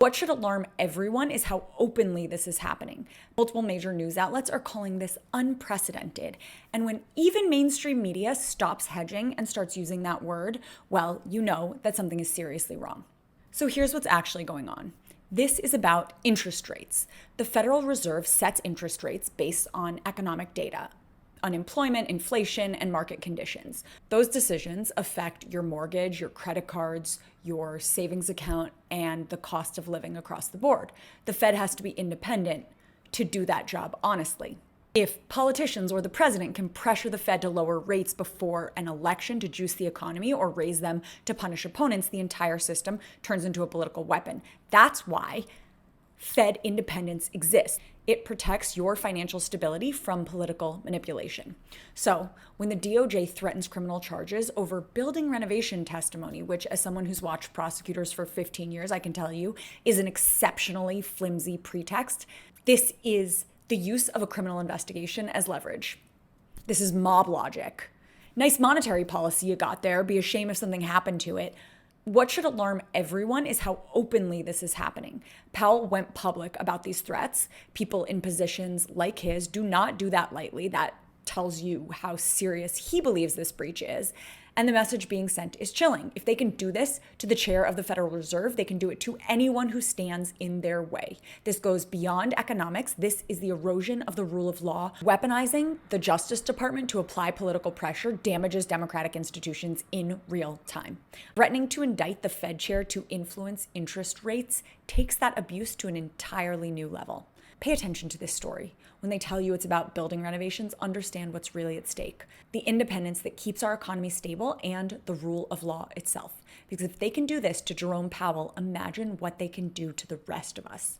What should alarm everyone is how openly this is happening. Multiple major news outlets are calling this unprecedented. And when even mainstream media stops hedging and starts using that word, well, you know that something is seriously wrong. So here's what's actually going on. This is about interest rates. The Federal Reserve sets interest rates based on economic data, unemployment, inflation, and market conditions. Those decisions affect your mortgage, your credit cards, your savings account, and the cost of living across the board. The Fed has to be independent to do that job honestly. If politicians or the president can pressure the Fed to lower rates before an election to juice the economy or raise them to punish opponents, the entire system turns into a political weapon. That's why Fed independence exists. It protects your financial stability from political manipulation. So when the DOJ threatens criminal charges over building renovation testimony, which as someone who's watched prosecutors for 15 years, I can tell you is an exceptionally flimsy pretext, this is the use of a criminal investigation as leverage. This is mob logic. Nice monetary policy you got there. Be a shame if something happened to it. What should alarm everyone is how openly this is happening. Powell went public about these threats. People in positions like his do not do that lightly. That tells you how serious he believes this breach is. And the message being sent is chilling. If they can do this to the chair of the Federal Reserve, they can do it to anyone who stands in their way. This goes beyond economics. This is the erosion of the rule of law. Weaponizing the Justice Department to apply political pressure damages democratic institutions in real time. Threatening to indict the Fed chair to influence interest rates takes that abuse to an entirely new level. Pay attention to this story. When they tell you it's about building renovations, understand what's really at stake. The independence that keeps our economy stable and the rule of law itself. Because if they can do this to Jerome Powell, imagine what they can do to the rest of us.